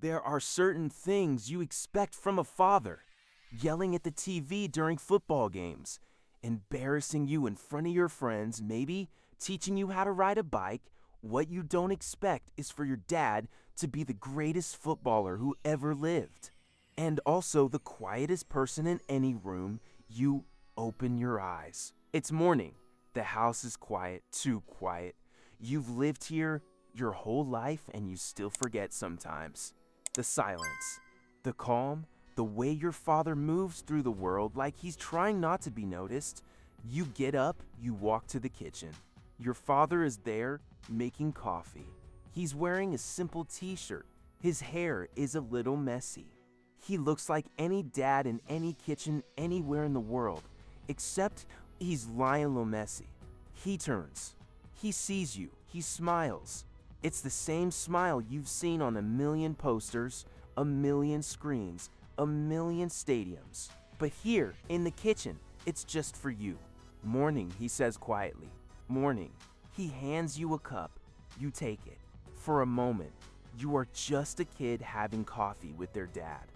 There are certain things you expect from a father. Yelling at the TV during football games, embarrassing you in front of your friends, maybe teaching you how to ride a bike. What you don't expect is for your dad to be the greatest footballer who ever lived. And also the quietest person in any room. You open your eyes. It's morning. The house is quiet, too quiet. You've lived here your whole life and you still forget sometimes. The silence, the calm, the way your father moves through the world like he's trying not to be noticed. You get up, you walk to the kitchen. Your father is there making coffee. He's wearing a simple t-shirt. His hair is a little messy. He looks like any dad in any kitchen anywhere in the world, except he's Lionel Messi. He turns. He sees you. He smiles. It's the same smile you've seen on a million posters, a million screens, a million stadiums. But here, in the kitchen, it's just for you. Morning, he says quietly. Morning. He hands you a cup. You take it. For a moment, you are just a kid having coffee with their dad.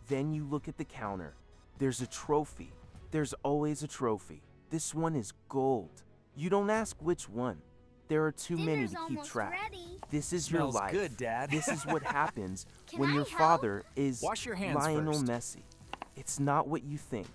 Then you look at the counter. There's a trophy. There's always a trophy. This one is gold. You don't ask which one. There are too many to keep track. Ready. This is your Smells life. good, Dad. This is what happens Can when I your help? father is Wash your hands Lionel first. Messi. It's not what you think.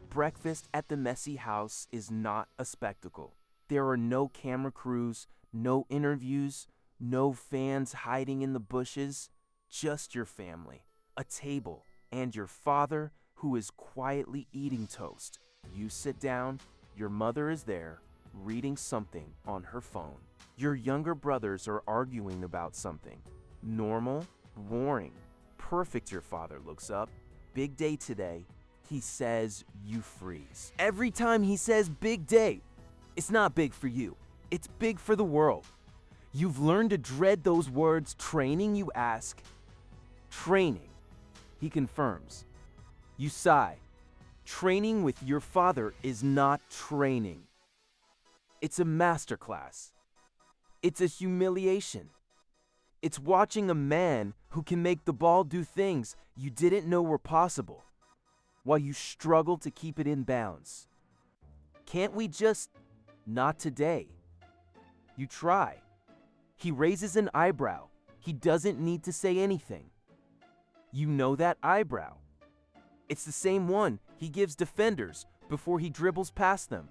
Breakfast at the Messi house is not a spectacle. There are no camera crews, no interviews, no fans hiding in the bushes, just your family, a table, and your father who is quietly eating toast. You sit down, your mother is there, reading something on her phone. Your younger brothers are arguing about something. Normal, boring, perfect. Your father looks up. Big day today. He says you freeze. Every time he says big day, it's not big for you. It's big for the world. You've learned to dread those words. Training, you ask. Training. He confirms. You sigh. Training with your father is not training. It's a masterclass. It's a humiliation. It's watching a man who can make the ball do things you didn't know were possible, while you struggle to keep it in bounds. Can't we just, not today? You try. He raises an eyebrow. He doesn't need to say anything. You know that eyebrow. It's the same one he gives defenders before he dribbles past them.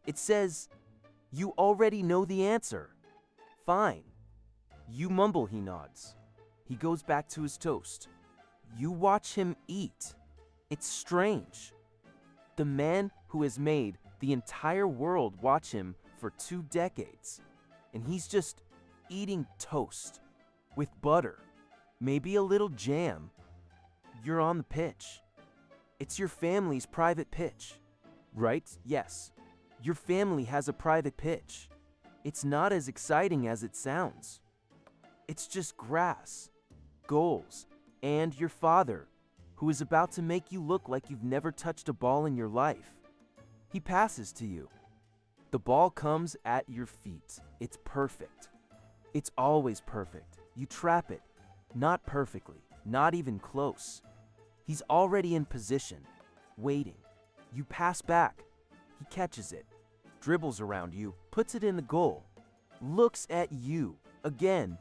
It says, you already know the answer. Fine. You mumble, he nods. He goes back to his toast. You watch him eat. It's strange. The man who has made the entire world watch him for 2 decades. And he's just eating toast with butter, maybe a little jam. You're on the pitch. It's your family's private pitch, right? Yes. Your family has a private pitch. It's not as exciting as it sounds. It's just grass, goals, and your father, who is about to make you look like you've never touched a ball in your life. He passes to you. The ball comes at your feet. It's perfect. It's always perfect. You trap it. Not perfectly, not even close. He's already in position, waiting. You pass back. He catches it, dribbles around you, puts it in the goal, looks at you again.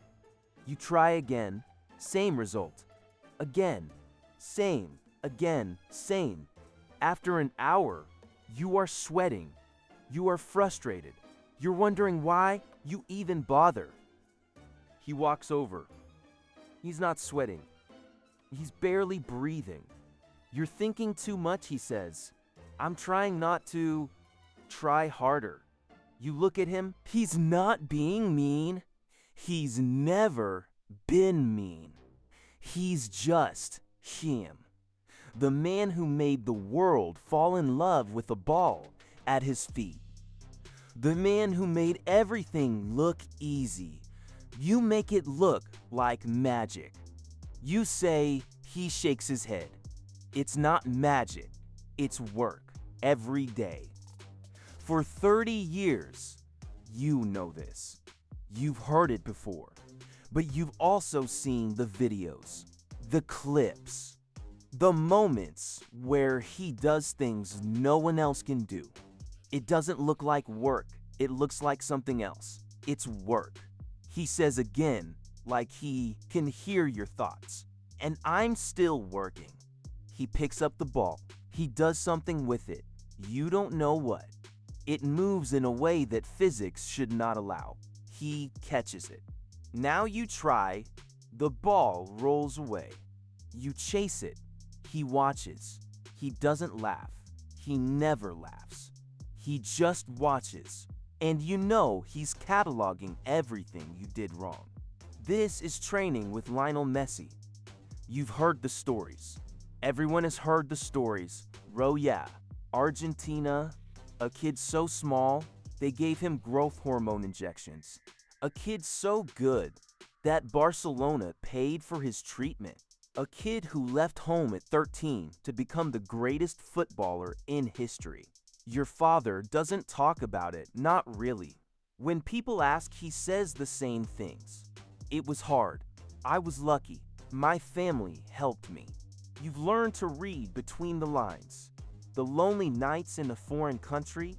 You try again, same result. Again, same, again, same. After an hour, you are sweating. You are frustrated. You're wondering why you even bother. He walks over. He's not sweating. He's barely breathing. You're thinking too much, he says. I'm trying not to. Try harder. You look at him. He's not being mean. He's never been mean. He's just him. The man who made the world fall in love with a ball at his feet. The man who made everything look easy. You make it look like magic. You say, he shakes his head. It's not magic. It's work every day. For 30 years, you know this. You've heard it before. But you've also seen the videos, the clips, the moments where he does things no one else can do. It doesn't look like work, it looks like something else. It's work. He says again, like he can hear your thoughts. And I'm still working. He picks up the ball. He does something with it. You don't know what. It moves in a way that physics should not allow. He catches it. Now you try. The ball rolls away. You chase it. He watches. He doesn't laugh. He never laughs. He just watches. And you know he's cataloging everything you did wrong. This is training with Lionel Messi. You've heard the stories. Everyone has heard the stories. Yeah, Argentina, a kid so small, they gave him growth hormone injections. A kid so good that Barcelona paid for his treatment. A kid who left home at 13 to become the greatest footballer in history. Your father doesn't talk about it, not really. When people ask, he says the same things. It was hard. I was lucky. My family helped me. You've learned to read between the lines. The lonely nights in a foreign country,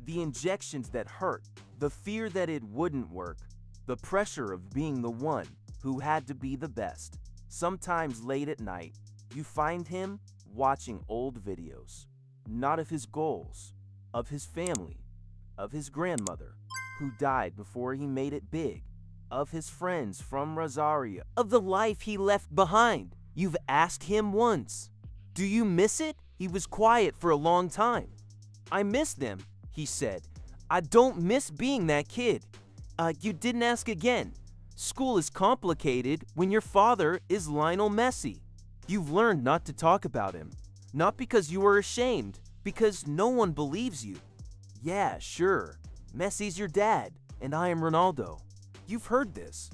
the injections that hurt, the fear that it wouldn't work, the pressure of being the one who had to be the best. Sometimes late at night, you find him watching old videos, not of his goals, of his family, of his grandmother, who died before he made it big, of his friends from Rosario, of the life he left behind. You've asked him once, do you miss it? He was quiet for a long time. I miss them, he said. I don't miss being that kid. You didn't ask again. School is complicated when your father is Lionel Messi. You've learned not to talk about him. Not because you were ashamed, because no one believes you. Yeah, sure, Messi's your dad, and I am Ronaldo. You've heard this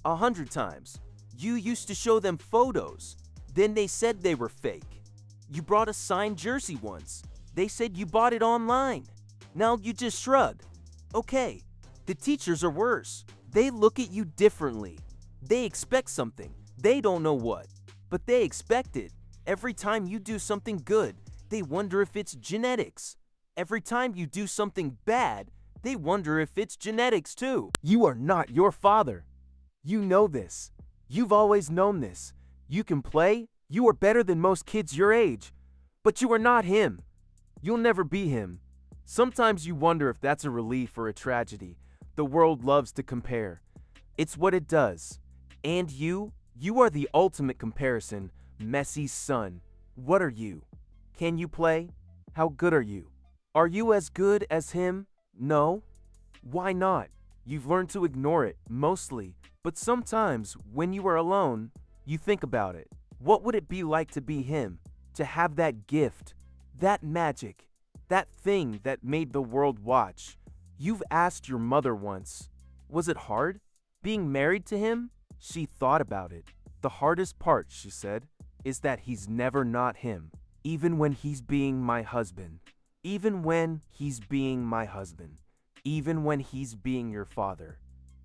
100 times. You used to show them photos. Then they said they were fake. You brought a signed jersey once. They said you bought it online. Now you just shrug. Okay, the teachers are worse. They look at you differently. They expect something. They don't know what, but they expect it. Every time you do something good, they wonder if it's genetics. Every time you do something bad, they wonder if it's genetics too. You are not your father. You know this. You've always known this. You can play. You are better than most kids your age. But you are not him. You'll never be him. Sometimes you wonder if that's a relief or a tragedy. The world loves to compare. It's what it does. And you are the ultimate comparison, Messi's son. What are you? Can you play? How good are you? Are you as good as him? No? Why not? You've learned to ignore it, mostly. But sometimes, when you are alone, you think about it. What would it be like to be him? To have that gift, that magic, that thing that made the world watch? You've asked your mother once, was it hard? Being married to him? She thought about it. The hardest part, she said, is that he's never not him. Even when he's being my husband. Even when he's being my husband. Even when he's being your father.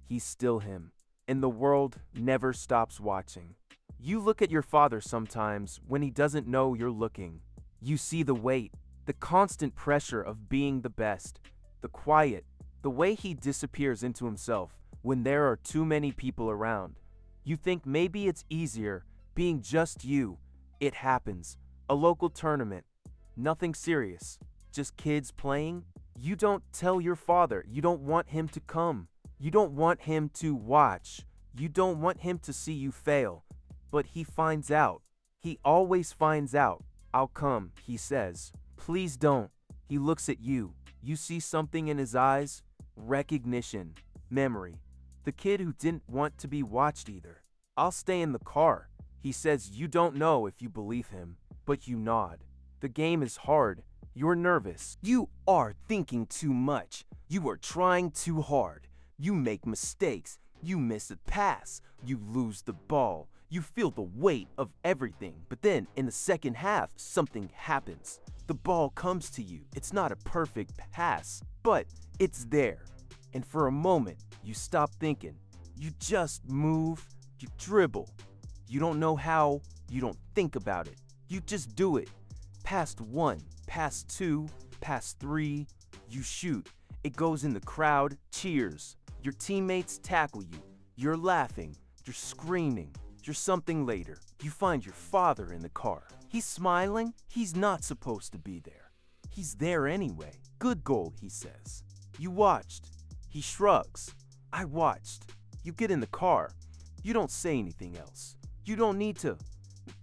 He's still him. And the world never stops watching. You look at your father sometimes when he doesn't know you're looking. You see the weight, the constant pressure of being the best, the quiet, the way he disappears into himself when there are too many people around. You think maybe it's easier being just you. It happens. A local tournament. Nothing serious. Just kids playing. You don't tell your father. You don't want him to come. You don't want him to watch. You don't want him to see you fail. But he finds out. He always finds out. I'll come, he says. Please don't. He looks at you. You see something in his eyes. Recognition. Memory. The kid who didn't want to be watched either. I'll stay in the car. He says you don't know if you believe him, but you nod. The game is hard. You're nervous. You are thinking too much. You are trying too hard. You make mistakes. You miss a pass. You lose the ball. You feel the weight of everything. But then in the second half, something happens. The ball comes to you. It's not a perfect pass, but it's there. And for a moment, you stop thinking. You just move, you dribble. You don't know how, you don't think about it. You just do it. Past 1, past 2, past 3, you shoot. It goes in the crowd, cheers. Your teammates tackle you. You're laughing, you're screaming, you're something later. You find your father in the car. He's smiling, he's not supposed to be there. He's there anyway. Good goal, he says. You watched. He shrugs. I watched. You get in the car. You don't say anything else. You don't need to.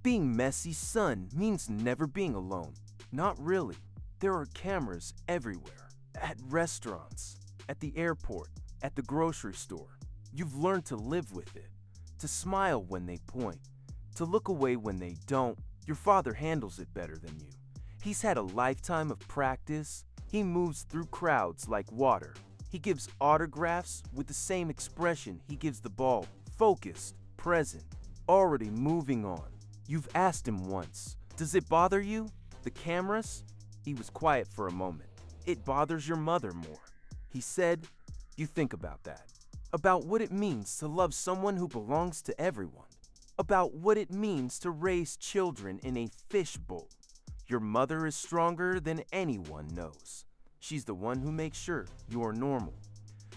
Being Messi's son means never being alone. Not really. There are cameras everywhere. At restaurants, at the airport, at the grocery store. You've learned to live with it. To smile when they point. To look away when they don't. Your father handles it better than you. He's had a lifetime of practice. He moves through crowds like water. He gives autographs with the same expression he gives the ball. Focused, present, already moving on. You've asked him once, does it bother you? The cameras? He was quiet for a moment. It bothers your mother more. He said, you think about that. About what it means to love someone who belongs to everyone. About what it means to raise children in a fishbowl. Your mother is stronger than anyone knows. She's the one who makes sure you're normal.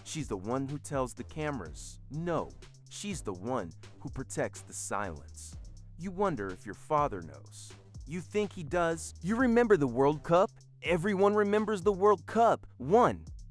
She's the one who tells the cameras no. She's the one who protects the silence. You wonder if your father knows. You think he does. You remember the World Cup? Everyone remembers the World Cup.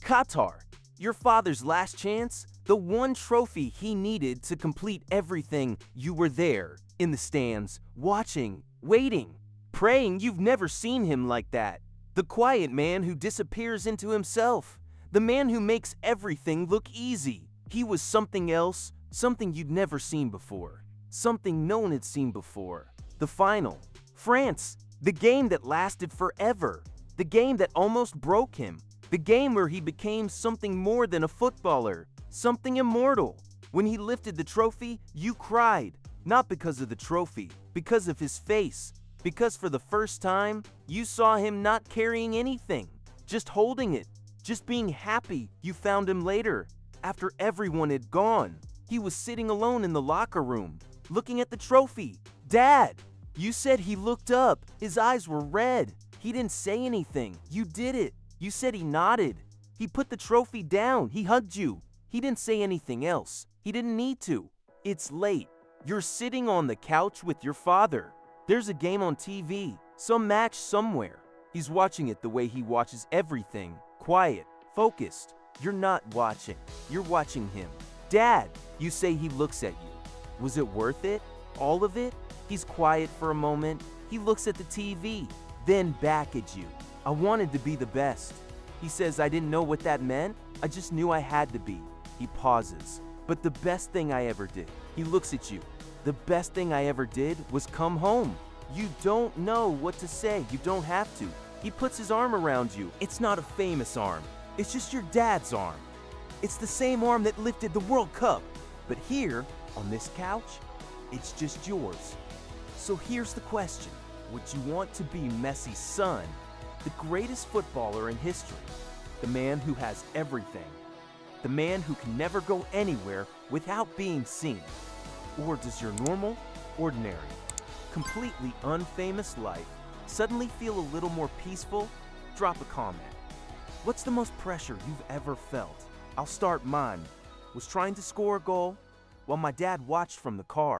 Qatar. Your father's last chance? The one trophy he needed to complete everything. You were there, in the stands, watching, waiting, praying. You've never seen him like that. The quiet man who disappears into himself. The man who makes everything look easy. He was something else, something you'd never seen before. Something no one had seen before. The final. France. The game that lasted forever. The game that almost broke him. The game where he became something more than a footballer. Something immortal. When he lifted the trophy, you cried. Not because of the trophy, because of his face. Because for the first time, you saw him not carrying anything. Just holding it. Just being happy you found him later. After everyone had gone. He was sitting alone in the locker room, looking at the trophy. Dad! You said he looked up. His eyes were red. He didn't say anything. You did it. You said he nodded. He put the trophy down. He hugged you. He didn't say anything else. He didn't need to. It's late. You're sitting on the couch with your father. There's a game on TV. Some match somewhere. He's watching it the way he watches everything. Quiet. Focused. You're not watching. You're watching him. Dad! You say he looks at you. Was it worth it? All of it? He's quiet for a moment. He looks at the TV. Then back at you. I wanted to be the best. He says, I didn't know what that meant. I just knew I had to be. He pauses. But the best thing I ever did. He looks at you. The best thing I ever did was come home. You don't know what to say. You don't have to. He puts his arm around you. It's not a famous arm. It's just your dad's arm. It's the same arm that lifted the World Cup. But here, on this couch, it's just yours. So here's the question. Would you want to be Messi's son, the greatest footballer in history, the man who has everything, the man who can never go anywhere without being seen? Or does your normal, ordinary, completely unfamous life suddenly feel a little more peaceful? Drop a comment. What's the most pressure you've ever felt? I'll start mine. Was trying to score a goal while my dad watched from the car.